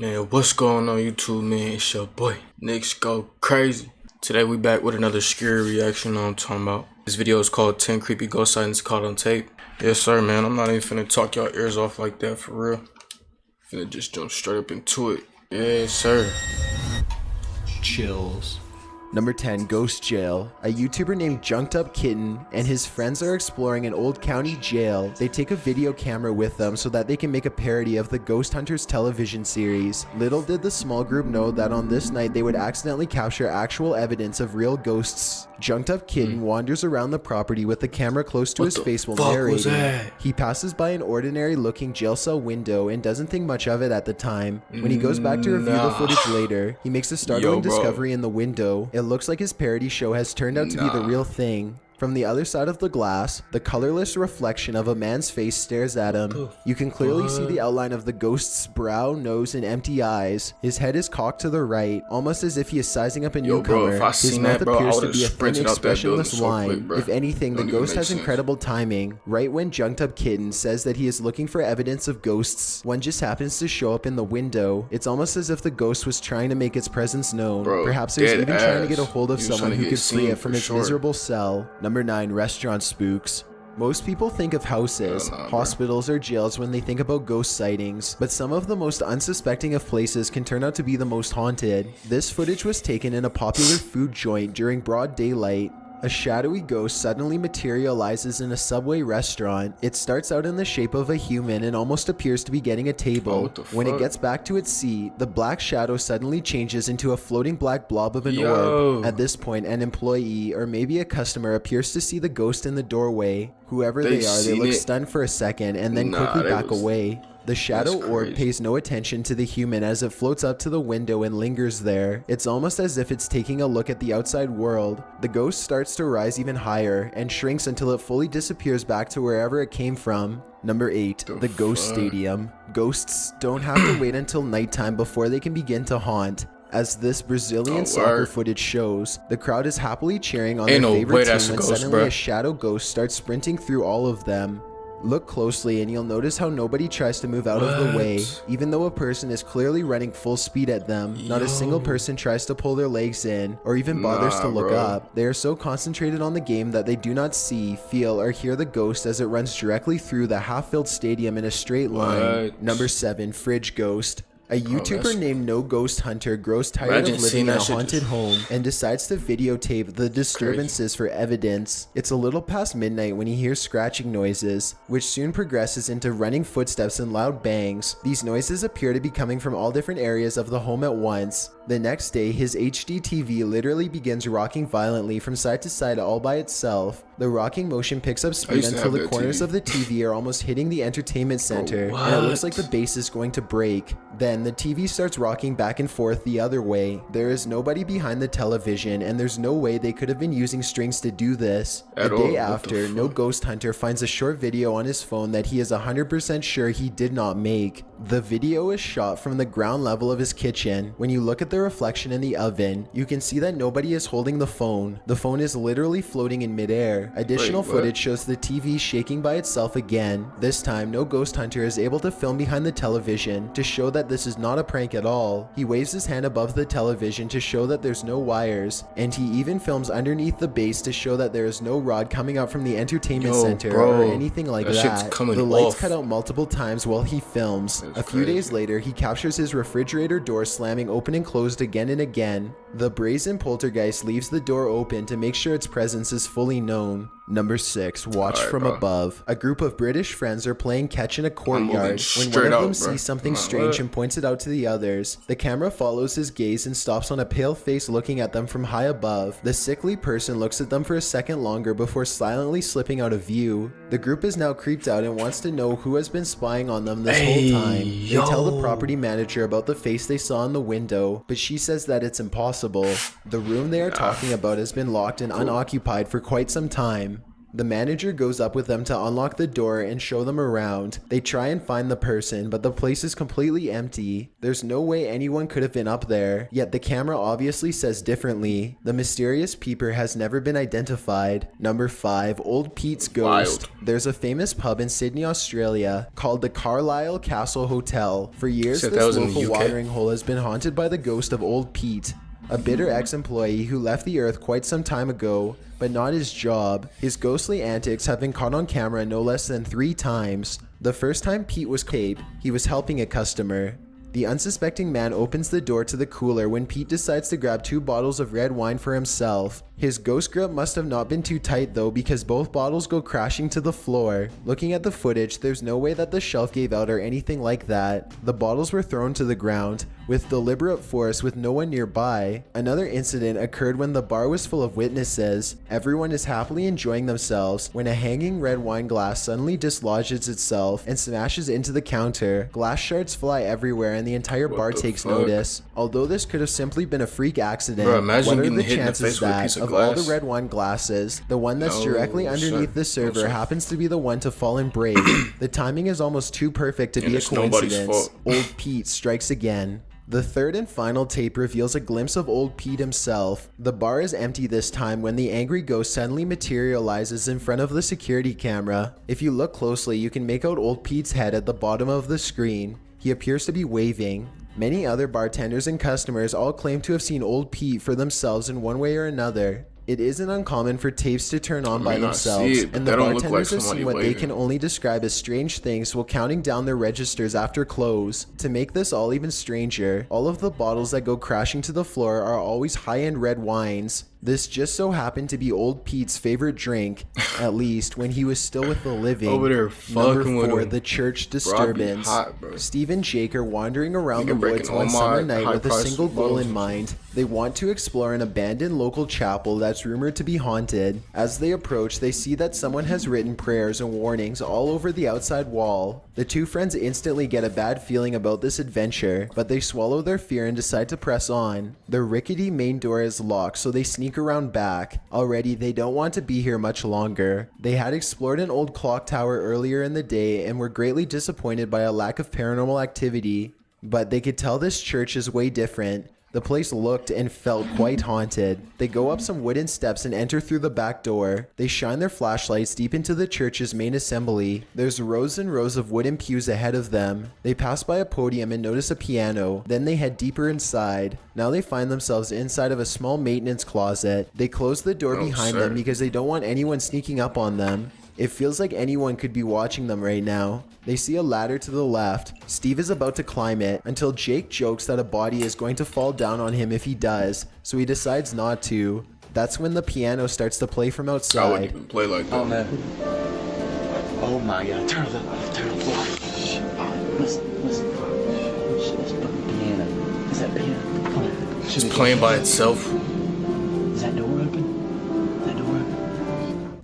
Man, what's going on YouTube, man? It's your boy, NixGoKrazy. Today we back with another scary reaction. I'm talking about. This video is called 10 Creepy Ghost Sightings Caught on Tape. Yes sir, man. I'm not even finna talk y'all ears off like that for real. Finna just jump straight up into it. Yes sir. Chills. Number 10, Ghost Jail. A YouTuber named Junked Up Kitten and his friends are exploring an old county jail. They take a video camera with them so that they can make a parody of the Ghost Hunters television series. Little did the small group know that on this night they would accidentally capture actual evidence of real ghosts. Junked Up Kitten wanders around the property with the camera close to his face while narrating. He passes by an ordinary looking jail cell window and doesn't think much of it at the time. When he goes back to review the footage later, he makes a startling discovery in the window. It looks like his parody show has turned out to be the real thing. From the other side of the glass, the colorless reflection of a man's face stares at him. You can clearly see the outline of the ghost's brow, nose, and empty eyes. His head is cocked to the right, almost as if he is sizing up a newcomer. His mouth appears to be a thin, expressionless line. If anything, the ghost has incredible timing. Right when Junked Up Kitten says that he is looking for evidence of ghosts, one just happens to show up in the window. It's almost as if the ghost was trying to make its presence known. Perhaps it was even trying to get a hold of someone who could free it from its miserable cell. Number 9, Restaurant Spooks. Most people think of houses, hospitals, or jails when they think about ghost sightings, but some of the most unsuspecting of places can turn out to be the most haunted. This footage was taken in a popular food joint during broad daylight. A shadowy ghost suddenly materializes in a Subway restaurant. It starts out in the shape of a human and almost appears to be getting a table. When it gets back to its seat, the black shadow suddenly changes into a floating black blob of an orb. At this point, an employee or maybe a customer appears to see the ghost in the doorway. Whoever they are, they look stunned for a second and then quickly back away. The shadow orb pays no attention to the human as it floats up to the window and lingers there. It's almost as if it's taking a look at the outside world. The ghost starts to rise even higher and shrinks until it fully disappears back to wherever it came from. Number 8, the Ghost Stadium. Ghosts don't have to wait until nighttime before they can begin to haunt. As this Brazilian soccer footage shows, the crowd is happily cheering on their favorite team when suddenly a shadow ghost starts sprinting through all of them. Look closely and you'll notice how nobody tries to move out of the way. Even though a person is clearly running full speed at them, not a single person tries to pull their legs in or even bothers to look up. They are so concentrated on the game that they do not see, feel, or hear the ghost as it runs directly through the half-filled stadium in a straight line. Number 7, Fridge Ghost. A YouTuber named No Ghost Hunter grows tired of living in a haunted home and decides to videotape the disturbances for evidence. It's a little past midnight when he hears scratching noises, which soon progresses into running footsteps and loud bangs. These noises appear to be coming from all different areas of the home at once. The next day, his HD TV literally begins rocking violently from side to side all by itself. The rocking motion picks up speed until the corners of the TV are almost hitting the entertainment center, and it looks like the base is going to break. Then the TV starts rocking back and forth the other way. There is nobody behind the television, and there's no way they could have been using strings to do this. The day after, No Ghost Hunter finds a short video on his phone that he is 100% sure he did not make. The video is shot from the ground level of his kitchen. When you look at the reflection in the oven, you can see that nobody is holding the phone. The phone is literally floating in midair. Additional footage shows the TV shaking by itself again. This time, No Ghost Hunter is able to film behind the television to show that this is not a prank at all. He waves his hand above the television to show that there's no wires, and he even films underneath the base to show that there is no rod coming out from the entertainment center or anything like that. The lights cut out multiple times while he films. A few days later, he captures his refrigerator door slamming open and closed again and again. The brazen poltergeist leaves the door open to make sure its presence is fully known. Number 6, Watch from Above. A group of British friends are playing catch in a courtyard when one of them sees something strange and points it out to the others. The camera follows his gaze and stops on a pale face looking at them from high above. The sickly person looks at them for a second longer before silently slipping out of view. The group is now creeped out and wants to know who has been spying on them this whole time. They tell the property manager about the face they saw in the window, but she says that it's impossible. The room they are talking about has been locked and unoccupied for quite some time. The manager goes up with them to unlock the door and show them around. They try and find the person, but the place is completely empty. There's no way anyone could have been up there, yet the camera obviously says differently. The mysterious peeper has never been identified. Number 5, Old Pete's Ghost. There's a famous pub in Sydney, Australia called the Carlisle Castle Hotel. For years, this local watering hole has been haunted by the ghost of Old Pete, a bitter ex-employee who left the earth quite some time ago, but not his job. His ghostly antics have been caught on camera no less than 3 times. The first time Pete was caught, he was helping a customer. The unsuspecting man opens the door to the cooler when Pete decides to grab 2 bottles of red wine for himself. His ghost grip must have not been too tight though, because both bottles go crashing to the floor. Looking at the footage, there's no way that the shelf gave out or anything like that. The bottles were thrown to the ground with deliberate force with no one nearby. Another incident occurred when the bar was full of witnesses. Everyone is happily enjoying themselves when a hanging red wine glass suddenly dislodges itself and smashes into the counter. Glass shards fly everywhere and the entire bar takes notice. Although this could have simply been a freak accident, what are the chances that of all the red wine glasses, the one that's directly underneath the server happens to be the one to fall and break? The timing is almost too perfect to be a coincidence. Old Pete strikes again. The third and final tape reveals a glimpse of Old Pete himself. The bar is empty this time when the angry ghost suddenly materializes in front of the security camera. If you look closely, you can make out Old Pete's head at the bottom of the screen. He appears to be waving. Many other bartenders and customers all claim to have seen Old Pete for themselves in one way or another. It isn't uncommon for tapes to turn on by themselves, and the bartenders have seen what they can only describe as strange things while counting down their registers after close. To make this all even stranger, all of the bottles that go crashing to the floor are always high-end red wines. This just so happened to be Old Pete's favorite drink, at least when he was still with the living. Over there fucking Number 4, with him. the church disturbance. Steve and Jake are wandering around the woods one summer night with a single goal in mind. They want to explore an abandoned local chapel that's rumored to be haunted. As they approach, they see that someone has written prayers and warnings all over the outside wall. The 2 friends instantly get a bad feeling about this adventure, but they swallow their fear and decide to press on. The rickety main door is locked, so they sneak around back. Already, they don't want to be here much longer. They had explored an old clock tower earlier in the day and were greatly disappointed by a lack of paranormal activity. But they could tell this church is way different. The place looked and felt quite haunted. They go up some wooden steps and enter through the back door. They shine their flashlights deep into the church's main assembly. There's rows and rows of wooden pews ahead of them. They pass by a podium and notice a piano. Then they head deeper inside. Now they find themselves inside of a small maintenance closet. They close the door behind them because they don't want anyone sneaking up on them. It feels like anyone could be watching them right now. They see a ladder to the left. Steve is about to climb it until Jake jokes that a body is going to fall down on him if he does, so he decides not to. That's when the piano starts to play from outside. I wouldn't even play like that. Oh man. Oh my god, turn it off, turn it off. Listen. Let's put the piano. Is that piano? Come on. Just playing by itself. Is that door open?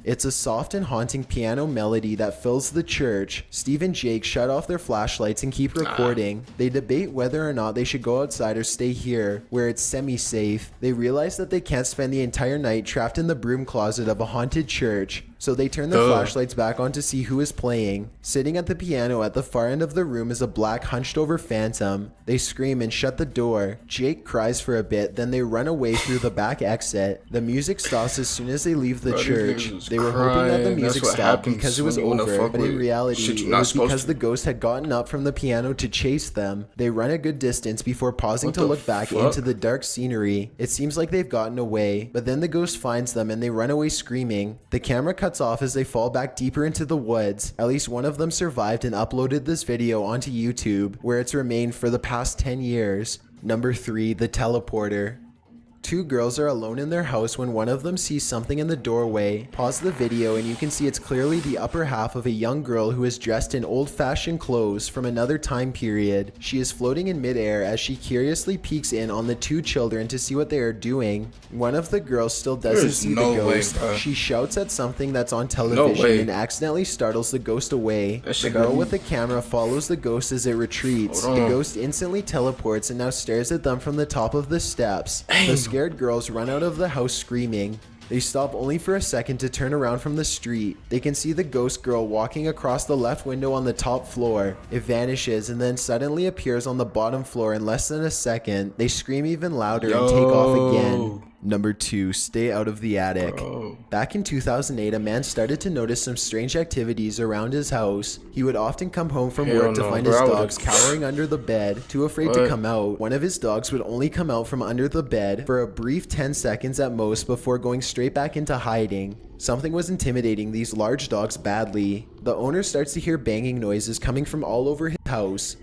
It's a soft and haunting piano melody that fills the church. Steve and Jake shut off their flashlights and keep recording. They debate whether or not they should go outside or stay here, where it's semi-safe. They realize that they can't spend the entire night trapped in the broom closet of a haunted church. So they turn their flashlights back on to see who is playing. Sitting at the piano at the far end of the room is a black hunched over phantom. They scream and shut the door. Jake cries for a bit, then they run away through the back exit. The music stops as soon as they leave the church. They were hoping that the music stopped because it was over, but in reality, it was because the ghost had gotten up from the piano to chase them. They run a good distance before pausing to look back into the dark scenery. It seems like they've gotten away, but then the ghost finds them and they run away screaming. The camera cuts off as they fall back deeper into the woods. At least one of them survived and uploaded this video onto YouTube, where it's remained for the past 10 years. Number 3, the teleporter. 2 girls are alone in their house when one of them sees something in the doorway. Pause the video and you can see it's clearly the upper half of a young girl who is dressed in old-fashioned clothes from another time period. She is floating in midair as she curiously peeks in on the 2 children to see what they are doing. One of the girls still doesn't see the ghost. She shouts at something that's on television and accidentally startles the ghost away. The girl with the camera follows the ghost as it retreats. The ghost instantly teleports and now stares at them from the top of the steps. The scared girls run out of the house screaming. They stop only for a second to turn around from the street. They can see the ghost girl walking across the left window on the top floor. It vanishes and then suddenly appears on the bottom floor in less than a second. They scream even louder and take off again. Number 2, stay out of the attic. Back in 2008, a man started to notice some strange activities around his house. He would often come home from work to find his dogs cowering under the bed, too afraid to come out. One of his dogs would only come out from under the bed for a brief 10 seconds at most before going straight back into hiding. Something was intimidating these large dogs badly. The owner starts to hear banging noises coming from all over his house.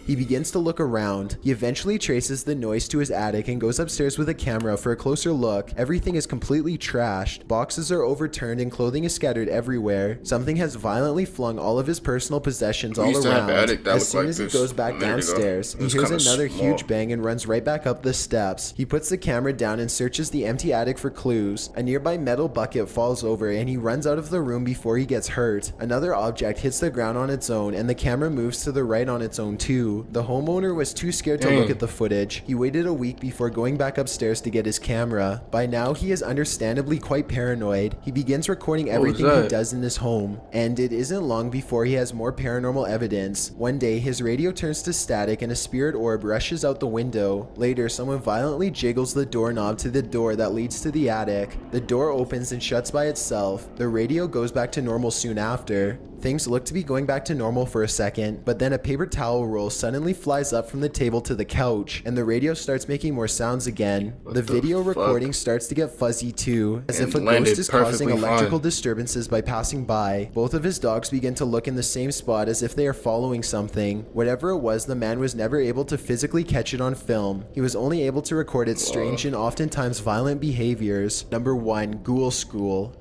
He begins to look around. He eventually traces the noise to his attic and goes upstairs with a camera for a closer look. Everything is completely trashed. Boxes are overturned and clothing is scattered everywhere. Something has violently flung all of his personal possessions all around. As soon as he goes back downstairs, he hears another huge bang and runs right back up the steps. He puts the camera down and searches the empty attic for clues. A nearby metal bucket falls over and he runs out of the room before he gets hurt. Another object hits the ground on its own and the camera moves to the right on its own too. The homeowner was too scared to look at the footage. He waited a week before going back upstairs to get his camera. By now, he is understandably quite paranoid. He begins recording everything he does in his home, and it isn't long before he has more paranormal evidence. One day, his radio turns to static and a spirit orb rushes out the window. Later, someone violently jiggles the doorknob to the door that leads to the attic. The door opens and shuts by itself. The radio goes back to normal soon after. Things look to be going back to normal for a second, but then a paper towel roll suddenly flies up from the table to the couch, and the radio starts making more sounds again. The video recording starts to get fuzzy too, as if a ghost is causing electrical disturbances by passing by. Both of his dogs begin to look in the same spot as if they are following something. Whatever it was, the man was never able to physically catch it on film. He was only able to record its strange and oftentimes violent behaviors. Number 1, Ghoul School.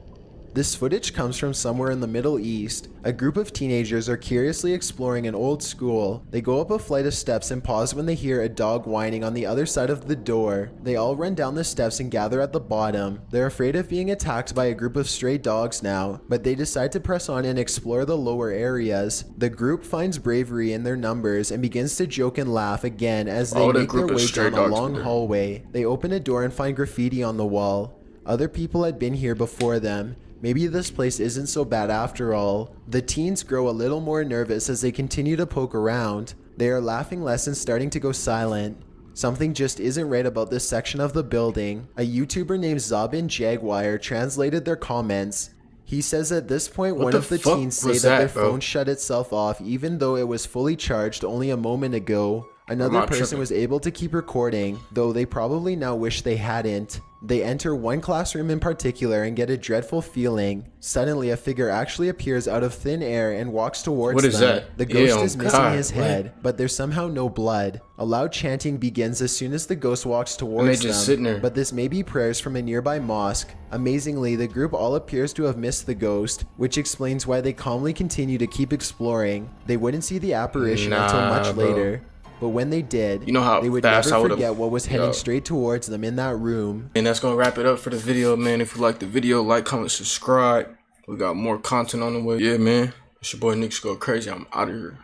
This footage comes from somewhere in the Middle East. A group of teenagers are curiously exploring an old school. They go up a flight of steps and pause when they hear a dog whining on the other side of the door. They all run down the steps and gather at the bottom. They're afraid of being attacked by a group of stray dogs now, but they decide to press on and explore the lower areas. The group finds bravery in their numbers and begins to joke and laugh again as they make their way down a long hallway. They open a door and find graffiti on the wall. Other people had been here before them. Maybe this place isn't so bad after all. The teens grow a little more nervous as they continue to poke around. They are laughing less and starting to go silent. Something just isn't right about this section of the building. A YouTuber named Zabin Jaguar translated their comments. He says at this point one of the teens say that their phone shut itself off even though it was fully charged only a moment ago. Another person was able to keep recording, though they probably now wish they hadn't. They enter one classroom in particular and get a dreadful feeling. Suddenly, a figure actually appears out of thin air and walks towards them. What is that? The ghost is missing his head, but there's somehow no blood. A loud chanting begins as soon as the ghost walks towards them, but this may be prayers from a nearby mosque. Amazingly, the group all appears to have missed the ghost, which explains why they calmly continue to keep exploring. They wouldn't see the apparition until much later. But when they did, they would never forget what was heading straight towards them in that room. And that's gonna wrap it up for the video, man. If you like the video, like, comment, subscribe. We got more content on the way. Yeah, man. It's your boy NixGoKrazy. I'm out of here.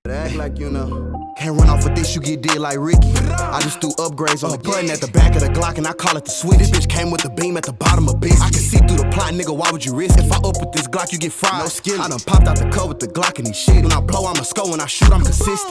Act like you know. Can't run off with this, you get dead like Ricky. I just threw upgrades on the button at the back of the Glock and I call it the switch. This bitch came with the beam at the bottom of bitch. I can see through the plot, nigga, why would you risk? If I up with this Glock, you get fried. No skill. I done popped out the cut with the Glock and these shit. When I blow, I'm a skull. When I shoot, I'm consistent.